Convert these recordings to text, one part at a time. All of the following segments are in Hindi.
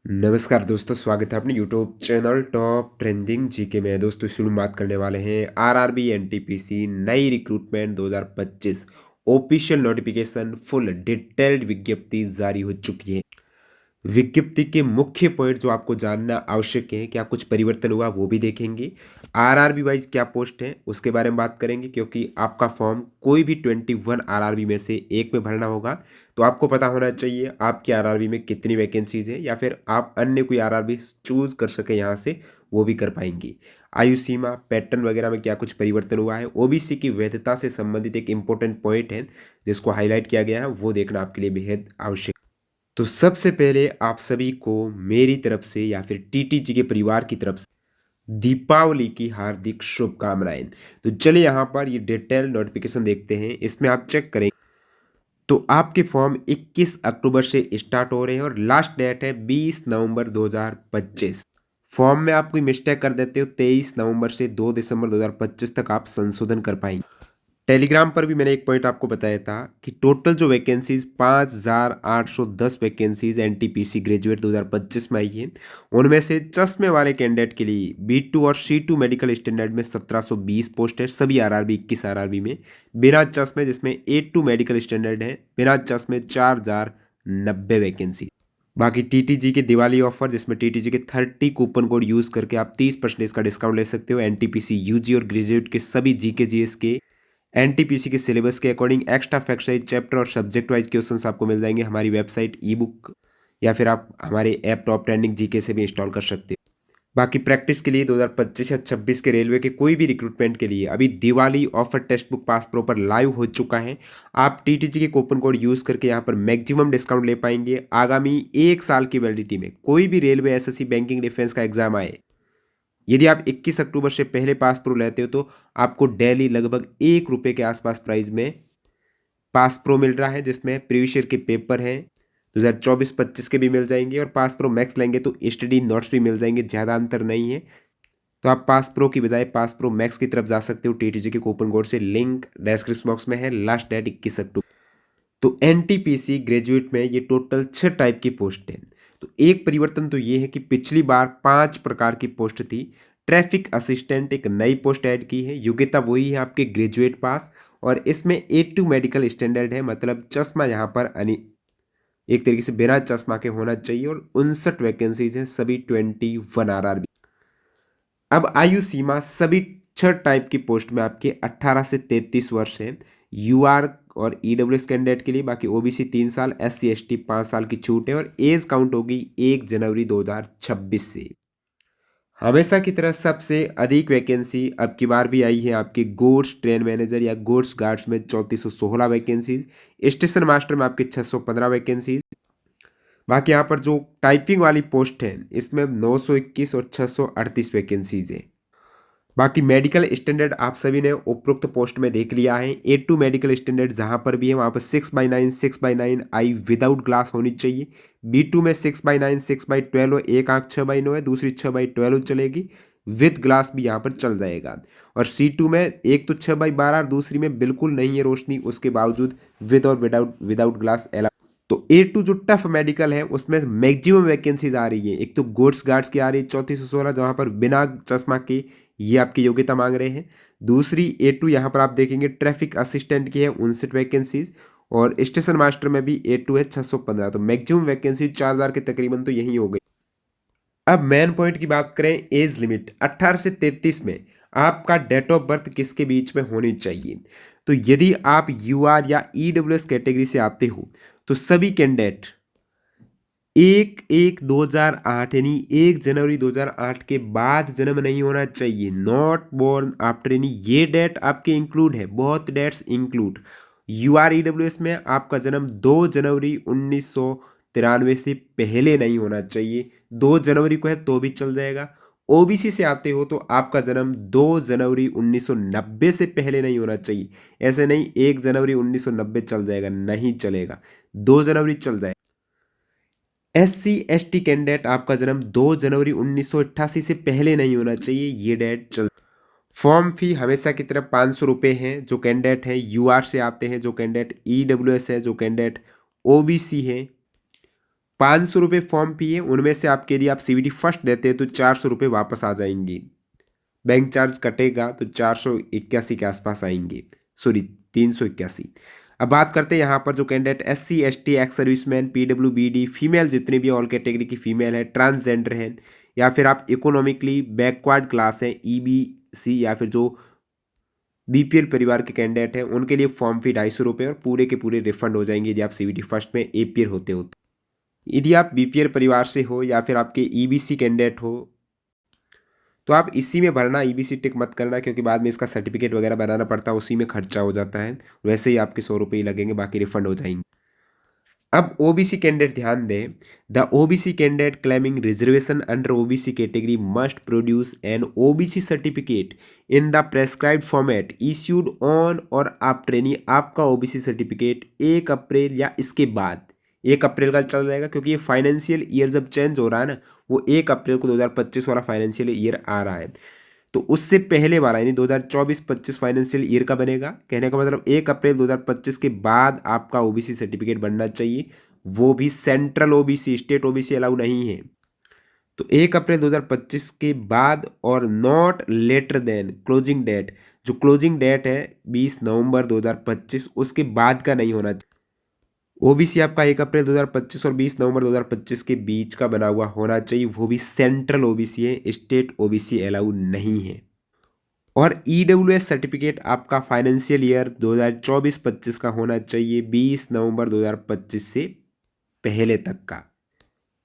नमस्कार दोस्तों, स्वागत है अपने YouTube channel top trending GK में। दोस्तों शुरू में बात करने वाले हैं आरआरबी एनटीपीसी नई recruitment 2025 official notification full detailed विज्ञप्ति जारी हो चुकी है। विज्ञप्ति के मुख्य पॉइंट जो आपको जानना आवश्यक है, क्या कुछ परिवर्तन हुआ वो भी देखेंगे। आरआरबी वाइज क्या पोस्ट है उसके बारे में बात करेंगे, क्योंकि आपका फॉर्म कोई भी 21 आरआरबी में से एक में भरना होगा। तो आपको पता होना चाहिए आपकी आरआरबी में कितनी वैकेंसीज है, या फिर आप अन्य कोई आरआरबी चूज कर सके यहाँ से, वो भी कर पाएंगे। आयु सीमा पैटर्न वगैरह में क्या कुछ परिवर्तन हुआ है, ओबीसी की वैधता से संबंधित एक इंपॉर्टेंट पॉइंट है जिसको हाईलाइट किया गया है, वो देखना आपके लिए बेहद आवश्यक। तो सबसे पहले आप सभी को मेरी तरफ से या फिर टीटीजी के परिवार की तरफ से दीपावली की हार्दिक शुभकामनाएं। तो चलिए यहाँ पर ये डिटेल नोटिफिकेशन देखते हैं। इसमें आप चेक करें तो आपके फॉर्म 21 अक्टूबर से स्टार्ट हो रहे हैं और लास्ट डेट है 20 नवंबर 2025। फॉर्म में आप कोई मिस्टेक कर देते हो 23 नवंबर से 2 दिसंबर 2025 तक आप संशोधन कर पाएंगे। टेलीग्राम पर भी मैंने एक पॉइंट आपको बताया था कि टोटल जो वैकेंसीज 5,810 वैकेंसीज एनटीपीसी ग्रेजुएट 2025 में आई है। उनमें से चश्मे वाले कैंडिडेट के लिए B2 और C2 मेडिकल स्टैंडर्ड में 1720 पोस्ट है, सभी आरआरबी 21 आरआरबी में। बिना चश्मे जिसमें A2 मेडिकल स्टैंडर्ड है, बिना चश्मे 4,090 वैकेंसी। बाकी टीटीजी के दिवाली ऑफर जिसमें टीटीजी के 30 कूपन कोड यूज करके आप 30% का डिस्काउंट ले सकते हो। एनटीपीसी यूजी और ग्रेजुएट के सभी जीके जीएस के एनटीपीसी के सिलेबस के according extra fact wise chapter और सब्जेक्ट वाइज क्वेश्चंस आपको मिल जाएंगे हमारी वेबसाइट ई बुक, या फिर आप हमारे ऐप टॉप ट्रेंडिंग जीके से भी इंस्टॉल कर सकते हो। बाकी प्रैक्टिस के लिए 2025 या 26 के रेलवे के कोई भी रिक्रूटमेंट के लिए अभी Diwali offer text book pass pro पर लाइव हो चुका है। आप टीटीजी के कूपन कोड यूज करके यहाँ पर मैक्सिमम डिस्काउंट ले पाएंगे। आगामी एक साल की वैलिडिटी में कोई भी रेलवे एसएससी बैंकिंग डिफेंस का एग्जाम आए, यदि आप 21 अक्टूबर से पहले पास प्रो लेते हो तो आपको डेली लगभग ₹1 के आसपास प्राइस में पास प्रो मिल रहा है, जिसमें प्रीवियस ईयर के पेपर हैं 2024-25 के भी मिल जाएंगे, और पास प्रो मैक्स लेंगे तो स्टडी नोट्स भी मिल जाएंगे, ज़्यादा अंतर नहीं है। तो आप पास प्रो की बजाय पास प्रो मैक्स की तरफ जा सकते हो टीटीजी के कूपन कोड से, लिंक डिस्क्रिप्शन बॉक्स में है। लास्ट डेट 21 अक्टूबर। तो एनटीपीसी ग्रेजुएट में ये टोटल 6 टाइप की पोस्ट है। तो एक परिवर्तन तो ये है कि पिछली बार 5 प्रकार की पोस्ट थी। ट्रैफिक असिस्टेंट एक नई पोस्ट ऐड की है, योग्यता वही है आपके ग्रेजुएट पास, और इसमें A2 मेडिकल स्टैंडर्ड है, मतलब चश्मा यहाँ पर एक तरीके से बिना चश्मा के होना चाहिए, और 59 वैकेंसीज हैं, सभी 21 आरआरबी। अब आयु सीमा सभी 6 टाइप की पोस्ट में आपके 18 से 33 वर्ष है। यूआर और ईडब्ल्यूएस कैंडिडेट के लिए, बाकी ओबीसी 3 साल, SC ST 5 साल की छूट है, और एज काउंट होगी 1 जनवरी 2026 से। हमेशा की तरह सबसे अधिक वैकेंसी अब की बार भी आई है आपके गुड्स ट्रेन मैनेजर या गुड्स गार्ड्स में 3416 वैकेंसीज। स्टेशन मास्टर में आपके 615 वैकेंसीज। बाकी यहाँ पर जो टाइपिंग वाली पोस्ट है इसमें 921 और 638 वैकेंसीज है। बाकी मेडिकल स्टैंडर्ड आप सभी ने उपरोक्त पोस्ट में देख लिया है। A2 मेडिकल स्टैंडर्ड जहाँ पर भी है वहाँ पर 6/9 6/9 आई विदाउट ग्लास होनी चाहिए। B2 में 6/9 6/12 हो, एक आँख 6/9 है, दूसरी 6/12 चलेगी, विद ग्लास भी यहाँ पर चल जाएगा। और C2 में एक तो 6/12 और दूसरी में बिल्कुल नहीं है रोशनी, उसके बावजूद विद और विदाउट विदाउट ग्लास एला। तो A2 जो टफ मेडिकल है उसमें मैक्सिमम वैकेंसीज आ रही है। एक तो गुड्स गार्ड्स की आ रही है 3416, जहाँ पर बिना चश्मा के ये आपकी योग्यता मांग रहे हैं। दूसरी A2 यहाँ पर आप देखेंगे ट्रैफिक असिस्टेंट की है 59 वैकेंसीज, और स्टेशन मास्टर में भी A2 है 615। तो मैक्सिमम वैकेंसी 4000 के तकरीबन तो यही हो गई। अब मेन पॉइंट की बात करें, एज लिमिट 18 से 33 में आपका डेट ऑफ बर्थ किसके बीच में होनी चाहिए। तो यदि आप यूआर या ईडब्ल्यूएस कैटेगरी से आते हो तो सभी कैंडिडेट 1/1/2008 यानी 1 जनवरी 2008 के बाद जन्म नहीं होना चाहिए। नॉट बोर्न आफ्टर, यानी ये डेट आपके इंक्लूड है, बहुत डेट्स इंक्लूड। UREWS में आपका जन्म 2 जनवरी 1993 से पहले नहीं होना चाहिए। 2 जनवरी को है तो भी चल जाएगा। ओबीसी से आते हो तो आपका जन्म 2 जनवरी 1990 से पहले नहीं होना चाहिए। ऐसे नहीं 1 जनवरी 1990 चल जाएगा, नहीं चलेगा, 2 जनवरी चल जाएगा। SC ST कैंडिडेट आपका जन्म 2 जनवरी 1988 से पहले नहीं होना चाहिए, ये डेट चल। फॉर्म फी हमेशा की तरह ₹500 है। जो कैंडिडेट है यूआर से आते हैं, जो कैंडिडेट ईडब्ल्यूएस है, जो कैंडिडेट ओबीसी है, ₹500 फॉर्म फी है, उनमें से आपके यदि आप सीवीटी फर्स्ट देते हैं तो ₹400 वापस आ जाएंगे। बैंक चार्ज कटेगा तो 481 के आसपास आएंगे, सॉरी 381। अब बात करते हैं यहाँ पर जो candidate SC ST ex serviceman PWBD female जितनी भी ऑल कैटेगरी की फीमेल है, ट्रांसजेंडर है, या फिर आप इकोनॉमिकली बैकवर्ड क्लास हैं EBC, या फिर जो BPL परिवार के कैंडिडेट हैं, उनके लिए फॉर्म फी ₹250 और पूरे के पूरे रिफंड हो जाएंगे यदि आप CVT फर्स्ट में APL होते हो। यदि आप BPL परिवार से हो या फिर आपके EBC कैंडिडेट हो तो आप इसी में भरना, EBC टिक मत करना, क्योंकि बाद में इसका सर्टिफिकेट वगैरह बनाना पड़ता है, उसी में खर्चा हो जाता है। वैसे ही आपके ₹100 ही लगेंगे, बाकी रिफंड हो जाएंगे। अब OBC कैंडिडेट ध्यान दें, the OBC candidate claiming reservation under OBC category must produce an OBC certificate in the prescribed format issued on और आफ्टर यानी आपका OBC सर्टिफिकेट 1 अप्रैल या इसके बाद, 1 अप्रैल का चल जाएगा क्योंकि ये फाइनेंशियल ईयर जब चेंज हो रहा है ना, वो 1 अप्रैल को 2025 वाला फाइनेंशियल ईयर आ रहा है, तो उससे पहले वाला यानी 2024-25 फाइनेंशियल ईयर का बनेगा। कहने का मतलब 1 अप्रैल 2025 के बाद आपका OBC सर्टिफिकेट बनना चाहिए, वो भी central OBC, state OBC allow नहीं है। तो 1 अप्रैल 2025 के बाद और not later than closing date, जो क्लोजिंग डेट है 20 नवंबर 2025, उसके बाद का नहीं होना चाहिए। OBC आपका 1 अप्रैल 2025 और 20 नवंबर 2025 के बीच का बना हुआ होना चाहिए, वो भी सेंट्रल OBC है, स्टेट OBC अलाउ नहीं है। और EWS सर्टिफिकेट आपका फाइनेंशियल ईयर 2024-25 का होना चाहिए, 20 नवंबर 2025 से पहले तक का।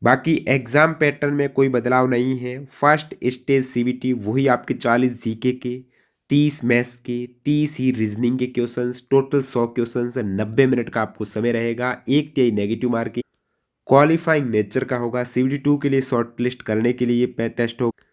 बाकी एग्जाम पैटर्न में कोई बदलाव नहीं है। फर्स्ट स्टेज CBT वही आपके 40 GK के, 30 मैथ्स के, 30 ही रीजनिंग के क्वेश्चंस, टोटल 100 क्वेश्चंस, 90 मिनट का आपको समय रहेगा, 1 नेगेटिव मार्किंग क्वालिफाइंग नेचर का होगा। CBT 2 के लिए शॉर्ट लिस्ट करने के लिए ये टेस्ट होगा।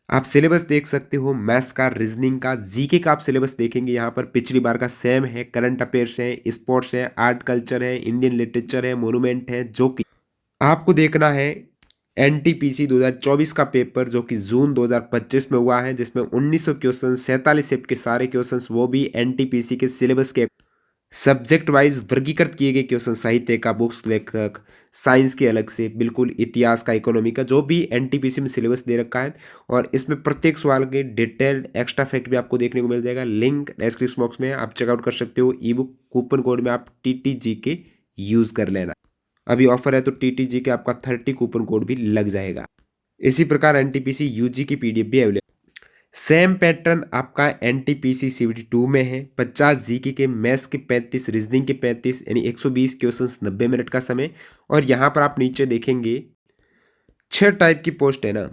आप सिलेबस देख सकते हो, मैथ्स का, रीजनिंग का, GK का आप सिलेबस देखेंगे, यहाँ पर पिछली बार का सेम है। करंट अफेयर्स है, स्पोर्ट्स है, आर्ट कल्चर है, इंडियन लिटरेचर है, मोनूमेंट है, जो कि आपको देखना है। NTPC 2024 का पेपर जो कि जून 2025 में हुआ है, जिसमें 1900 क्वेश्चन, 47 शिफ्ट के सारे क्वेश्चंस, वो भी NTPC के सिलेबस के सब्जेक्ट वाइज वर्गीकृत किए गए क्वेश्चन, साहित्य का, बुक्स, लेखक, साइंस के अलग से, बिल्कुल इतिहास का, इकोनॉमी का, जो भी NTPC में सिलेबस दे रखा है। और इसमें प्रत्येक सवाल के डिटेल्ड एक्स्ट्रा फैक्ट भी आपको देखने को मिल जाएगा। लिंक डिस्क्रिप्शन बॉक्स में आप चेकआउट कर सकते हो। ई बुक कूपन कोड में आप TTG के यूज़ कर लेना। अभी ऑफर है तो TTG के आपका 30 कूपन कोड भी लग जाएगा। इसी प्रकार NTPC UG की PDF भी अवेलेबल। सेम पैटर्न आपका NTPC CBT 2 में है। 50 GK के, मैथ्स के 35, रीजनिंग के 35, यानी 120 क्वेश्चंस, 90 मिनट का समय। और यहाँ पर आप नीचे देखेंगे 6 टाइप की पोस्ट है ना,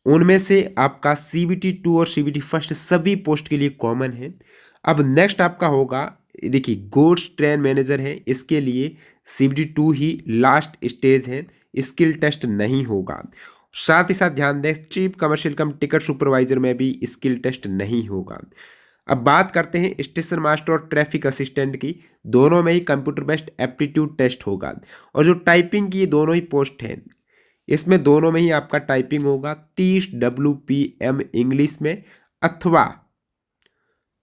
उनमें से आपका CBT 2 और CBT फर्स्ट सभी पोस्ट के लिए कॉमन है। अब नेक्स्ट आपका होगा, देखिए गुड्स ट्रेन मैनेजर है, इसके लिए CBT 2 ही लास्ट स्टेज है, स्किल टेस्ट नहीं होगा। साथ ही साथ ध्यान दें, चीफ कमर्शियल कम टिकट सुपरवाइजर में भी स्किल टेस्ट नहीं होगा। अब बात करते हैं स्टेशन मास्टर और ट्रैफिक असिस्टेंट की, दोनों में ही कंप्यूटर बेस्ड एप्टीट्यूड टेस्ट होगा। और जो टाइपिंग की ये दोनों ही पोस्ट हैं, इसमें दोनों में ही आपका टाइपिंग होगा 30 WPM इंग्लिश में अथवा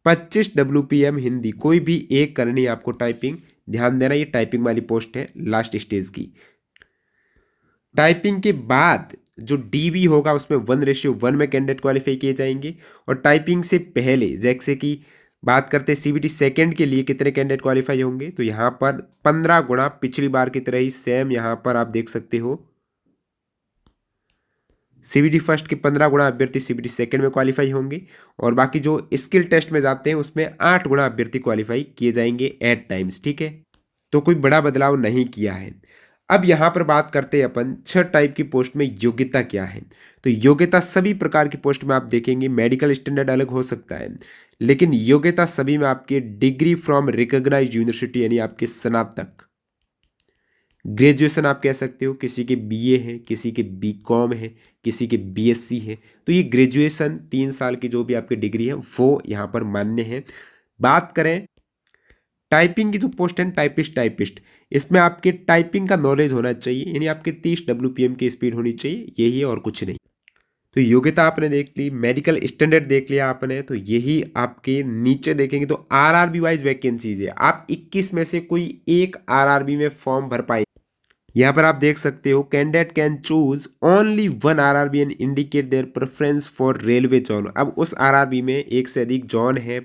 25 WPM हिंदी, कोई भी एक करनी है आपको टाइपिंग। ध्यान देना, ये टाइपिंग वाली पोस्ट है लास्ट स्टेज की। टाइपिंग के बाद जो DB होगा उसमें 1:1 में कैंडिडेट क्वालिफाई किए जाएंगे। और टाइपिंग से पहले जैसे कि बात करते हैं CBT सेकंड के लिए कितने कैंडिडेट क्वालिफाई होंगे, तो यहाँ पर 15 गुना, पिछली बार की तरह ही सेम यहाँ पर आप देख सकते हो। CBT फर्स्ट के 15 गुना अभ्यर्थी CBT सेकंड में क्वालिफाई होंगे, और बाकी जो स्किल टेस्ट में जाते हैं उसमें 8 गुना अभ्यर्थी क्वालिफाई किए जाएंगे एट टाइम्स, ठीक है। तो कोई बड़ा बदलाव नहीं किया है। अब यहाँ पर बात करते हैं अपन 6 टाइप की पोस्ट में योग्यता क्या है। तो योग्यता सभी प्रकार की पोस्ट में आप देखेंगे, मेडिकल स्टैंडर्ड अलग हो सकता है, लेकिन योग्यता सभी में आपके डिग्री फ्रॉम रिकॉग्नाइज्ड यूनिवर्सिटी, यानी आपके स्नातक, ग्रेजुएशन आप कह सकते हो, किसी के BA है, किसी के BCom है, किसी के BSc है, तो ये ग्रेजुएशन 3 साल की जो भी आपकी डिग्री है वो यहाँ पर मान्य है। बात करें टाइपिंग की जो पोस्ट है, टाइपिस्ट, इसमें आपके टाइपिंग का नॉलेज होना चाहिए, यानी आपके 30 WPM की स्पीड होनी चाहिए, यही है और कुछ नहीं। तो योग्यता आपने देख ली, मेडिकल स्टैंडर्ड देख लिया आपने, तो यही आपके नीचे देखेंगे तो RRB वाइज वैकेंसीज है। आप 21 में से कोई एक RRB में फॉर्म भर पाएंगे, यहाँ पर आप देख सकते हो candidate can choose only one RRB and indicate their preference for railway zone. अब उस आरआरबी में एक से अधिक जोन है,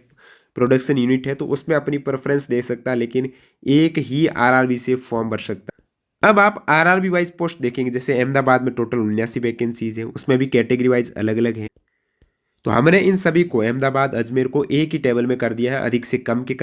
प्रोडक्शन यूनिट है, तो उसमें अपनी प्रेफरेंस दे सकता है, लेकिन एक ही आरआरबी से फॉर्म भर सकता है। अब आप आरआरबी वाइज पोस्ट देखेंगे, जैसे अहमदाबाद में टोटल 79 वैकेंसीज है, उसमें भी कैटेगरी वाइज अलग अलग है। तो हमने इन सभी को अहमदाबाद अजमेर को एक ही टेबल में कर दिया है, अधिक से कम के।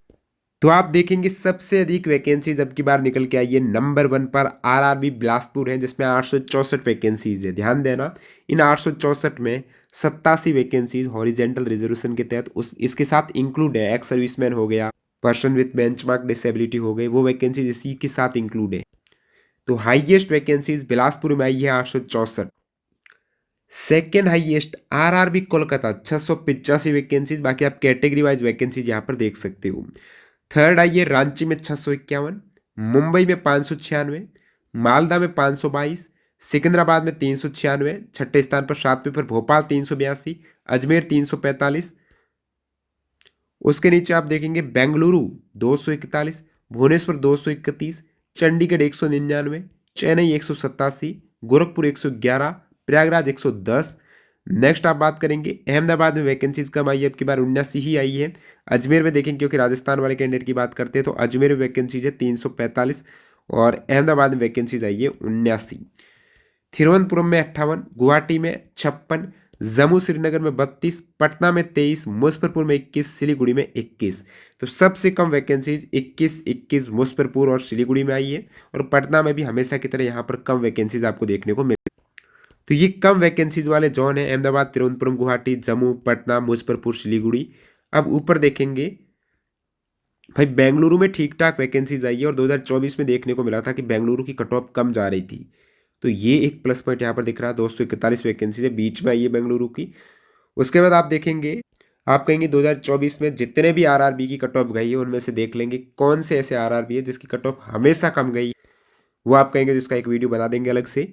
तो आप देखेंगे सबसे अधिक वैकेंसीज अब की बार निकल के आई है, नंबर 1 पर आरआरबी बिलासपुर है, जिसमें 864 वैकेंसीज है। ध्यान देना, इन 864 में 87 वैकेंसीज हॉरिजेंटल रिजर्वेशन के तहत उस इसके साथ इंक्लूड है। एक्स सर्विसमैन हो गया, पर्सन विथ बेंचमार्क डिसेबिलिटी हो गई, वो वैकेंसीज इसी के साथ इंक्लूड है। तो हाईएस्ट वैकेंसीज बिलासपुर में आई है 864। Second highest RRB Kolkata 685 vacancies. बाकी आप कैटेगरी वाइज वैकेंसीज यहाँ पर देख सकते हो। थर्ड आई है रांची में 651, मुंबई में 596, मालदा में 522, सिकंदराबाद में 396, छठे स्थान पर सातवें पर भोपाल 382, अजमेर 345। उसके नीचे आप देखेंगे बेंगलुरु 241, भुवनेश्वर 231, चंडीगढ़ 199, चेन्नई 187, गोरखपुर 111, प्रयागराज 110। नेक्स्ट आप बात करेंगे अहमदाबाद में वैकेंसीज कम आई है, अब की बार 79 ही आई है। अजमेर में देखेंगे, क्योंकि राजस्थान वाले कैंडिडेट की बात करते हैं, तो अजमेर में वैकेंसीज है 345 और अहमदाबाद में वैकेंसीज आई है 79। तिरुवनंतपुरम में 58, गुवाहाटी में 56, जम्मू श्रीनगर में 32, पटना में 23, मुजफ्फरपुर में 21, सिलीगुड़ी में 21। तो सबसे कम वैकेंसीज 21 मुजफ्फरपुर और सिलीगुड़ी में आई है, और पटना में भी हमेशा की तरह यहाँ पर कम वैकेंसीज आपको देखने को मिल। तो ये कम वैकेंसीज वाले जोन है अहमदाबाद, तिरुवनंतपुरम, गुवाहाटी, जम्मू, पटना, मुजफ्फरपुर, सिलीगुड़ी। अब ऊपर देखेंगे भाई, बेंगलुरु में ठीक ठाक वैकेंसीज आई है, और 2024 में देखने को मिला था कि बेंगलुरु की कट ऑफ कम जा रही थी। तो ये एक प्लस पॉइंट यहाँ पर दिख रहा है। 241 वैकेंसीज है, बीच में आई है बेंगलुरु की। उसके बाद आप देखेंगे, आप कहेंगे 2024 में जितने भी आरआरबी की कट ऑफ गई है, उनमें से देख लेंगे कौन से ऐसे आरआरबी है जिसकी कट ऑफ हमेशा कम गई है। वो आप कहेंगे जिसका एक वीडियो बना देंगे अलग से,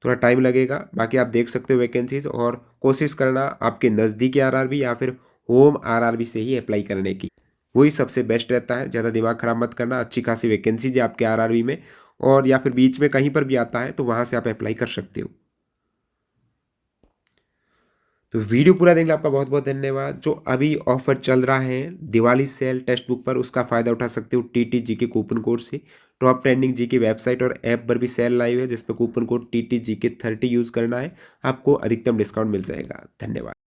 थोड़ा टाइम लगेगा। बाकी आप देख सकते हो वैकेंसीज, और कोशिश करना आपके नज़दीकी आरआरबी या फिर होम आरआरबी से ही अप्लाई करने की, वही सबसे बेस्ट रहता है। ज़्यादा दिमाग खराब मत करना, अच्छी खासी वैकेंसीज है आपके आरआरबी में, और या फिर बीच में कहीं पर भी आता है तो वहाँ से आप अप्लाई कर सकते हो। तो वीडियो पूरा देखने आपका बहुत बहुत धन्यवाद। जो अभी ऑफर चल रहा है दिवाली सेल टेक्स्ट बुक पर, उसका फ़ायदा उठा सकते हो टीटी जी के कूपन कोड से। टॉप ट्रेंडिंग जी की वेबसाइट और ऐप पर भी सेल लाइव है, जिसमें कूपन कोड TTGK30 यूज़ करना है, आपको अधिकतम डिस्काउंट मिल जाएगा। धन्यवाद।